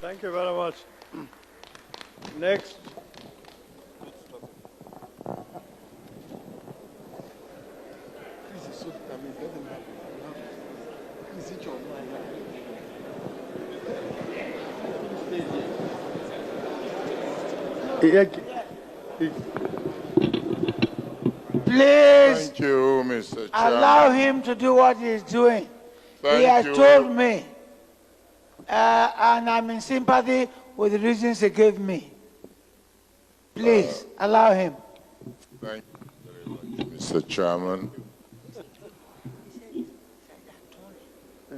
Thank you very much. Next. Please Thank you, Mr. Chairman. allow him to do what he is doing. He has told me, and I'm in sympathy with the reasons he gave me. Please allow him. Thank you very much, Mr. Chairman.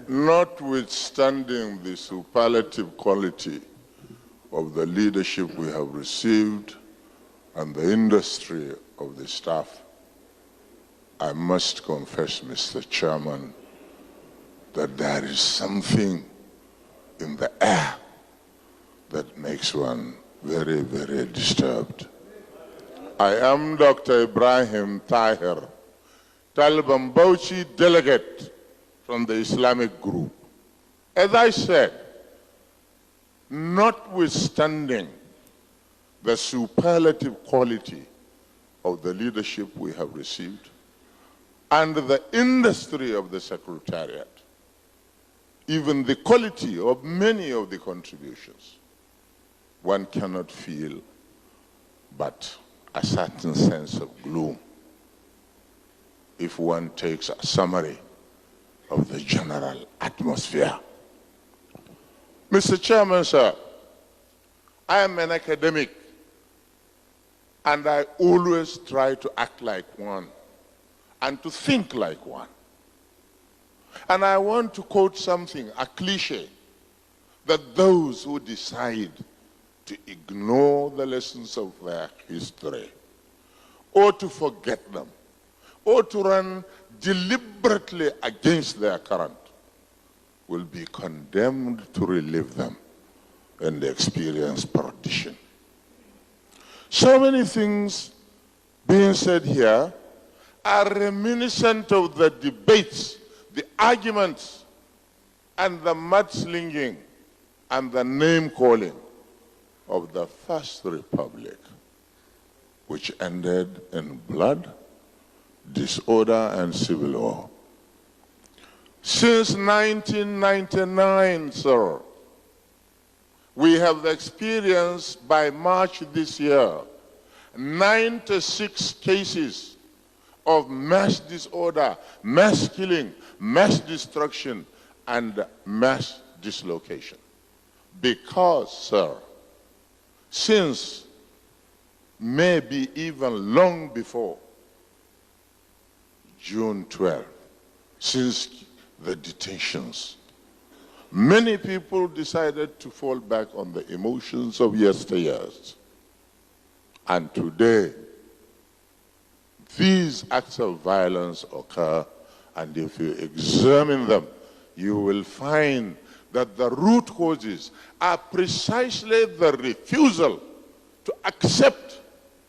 Notwithstanding the superlative quality of the leadership we have received and the industry of the staff, I must confess, Mr. Chairman, that there is something in the air that makes one very, very disturbed. I am Dr. Ibrahim Tahir, Talban Bauchi delegate from the Islamic group. As I said, notwithstanding the superlative quality of the leadership we have received and the industry of the Secretariat, even the quality of many of the contributions, one cannot feel but a certain sense of gloom if one takes a summary of the general atmosphere. Mr. Chairman, sir, I am an academic and I always try to act like one and to think like one. And I want to quote something, a cliche, that those who decide to ignore the lessons of their history, or to forget them, or to run deliberately against their current, will be condemned to relive them and experience perdition. So many things being said here are reminiscent of the debates, the arguments, and the mudslinging and the name-calling of the First Republic, which ended in blood, disorder, and civil war. Since 1999, sir, we have experienced by March this year 96 cases of mass disorder, mass killing, mass destruction, and mass dislocation. Because, sir, since maybe even long before June 12, since the detentions, many people decided to fall back on the emotions of yesteryears. And today, these acts of violence occur, and if you examine them, you will find that the root causes are precisely the refusal to accept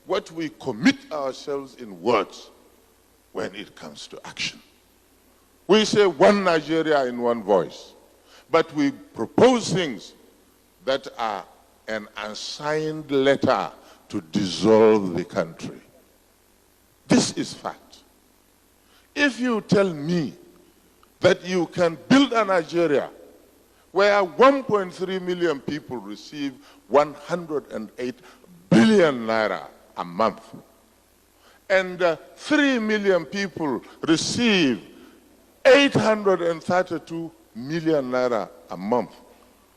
what we commit ourselves in words when it comes to action. We say one Nigeria in one voice, but we propose things that are an unsigned letter to dissolve the country. This is fact. If you tell me that you can build a Nigeria where 1.3 million people receive 108 billion naira a month, and 3 million people receive 832 million naira a month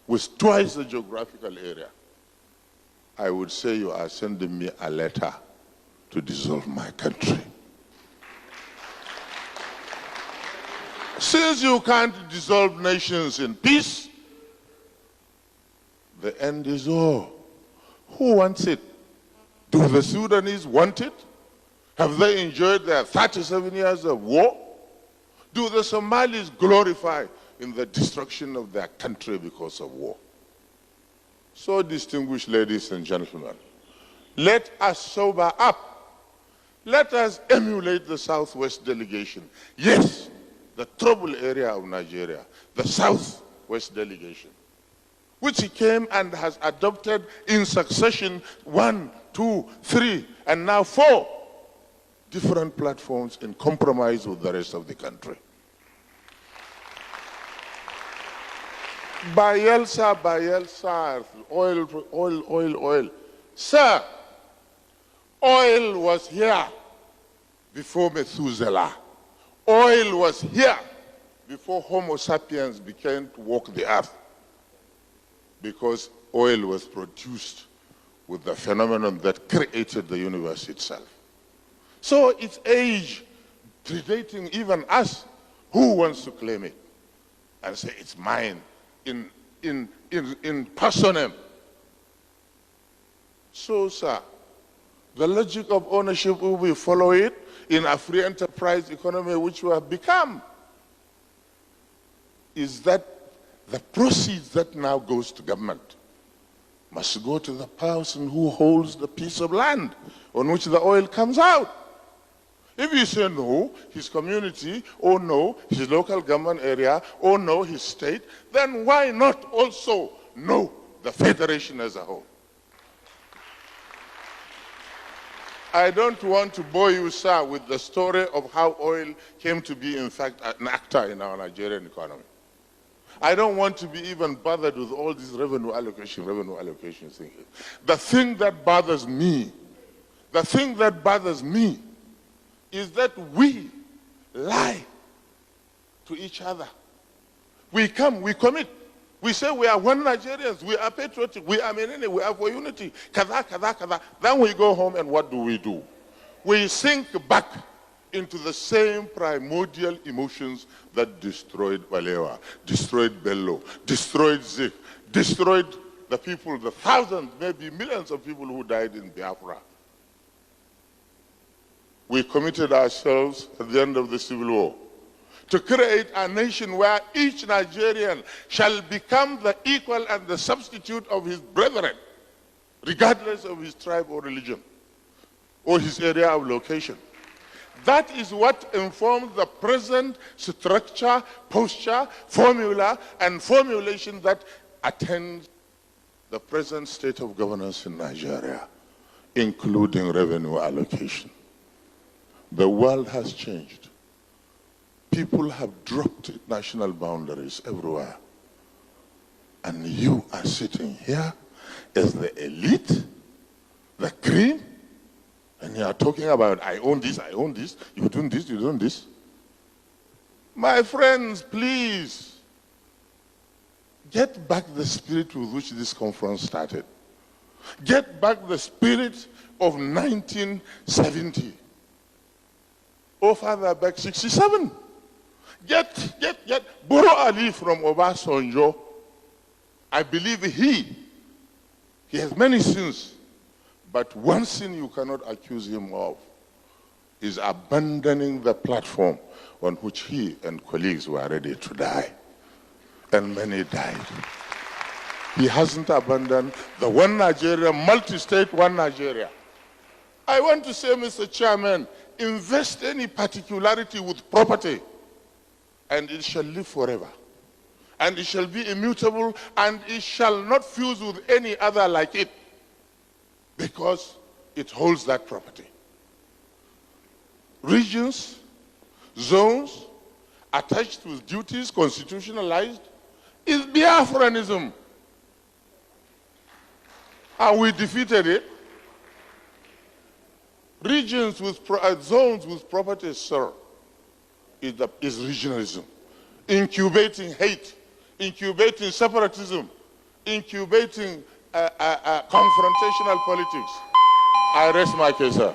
with twice the geographical area, I would say you are sending me a letter to dissolve my country. Since you can't dissolve nations in peace, the end is all. Who wants it? Do the Sudanese want it? Have they enjoyed their 37 years of war? Do the Somalis glorify in the destruction of their country because of war? So, distinguished ladies and gentlemen, let us sober up. Let us emulate the Southwest delegation. Yes, the troubled area of Nigeria, the Southwest delegation. which he came and has adopted in succession 1, 2, 3, and now 4 different platforms in compromise with the rest of the country. Bayelsa, oil. Sir, oil was here before Methuselah. Oil was here before Homo sapiens began to walk the earth, because oil was produced with the phenomenon that created the universe itself. So its age predating even us, who wants to claim it and say it's mine in personam? So, sir, the logic of ownership, will we follow it in a free enterprise economy which we have become? Is that the proceeds that now goes to government must go to the person who holds the piece of land on which the oil comes out? If you say no, his community, or no, his local government area, or no, his state, then why not also no, the federation as a whole? I don't want to bore you, sir, with the story of how oil came to be, in fact, an actor in our Nigerian economy. I don't want to be even bothered with all this revenue allocation thing. The thing that bothers me is that we lie to each other. We come, we commit. We say we are one Nigerians, we are patriotic, we are Menene, we are for unity, kada. Then we go home and what do? We sink back into the same primordial emotions that destroyed Balewa, destroyed Bello, destroyed Zik, destroyed the people, the thousands, maybe millions of people who died in Biafra. We committed ourselves at the end of the Civil War to create a nation where each Nigerian shall become the equal and the substitute of his brethren, regardless of his tribe or religion, or his area of location. That is what informs the present structure, posture, formula, and formulation that attends the present state of governance in Nigeria, including revenue allocation. The world has changed. People have dropped national boundaries everywhere. And you are sitting here as the elite, the cream, and you are talking about, I own this, you doing this, you doing this. My friends, please, get back the spirit with which this conference started. Get back the spirit of 1970. Oh, Father, back 67. Get Boro Ali from Obasanjo. I believe he has many sins, but one sin you cannot accuse him of is abandoning the platform on which he and colleagues were ready to die. And many died. He hasn't abandoned the one Nigeria, multi-state one Nigeria. I want to say, Mr. Chairman, invest any particularity with property, and it shall live forever. And it shall be immutable, and it shall not fuse with any other like it, because it holds that property. Regions, zones, attached with duties, constitutionalized, is Biafranism. And we defeated it. Regions with zones with properties, sir, is regionalism. Incubating hate, incubating separatism, incubating confrontational politics. I rest my case, sir.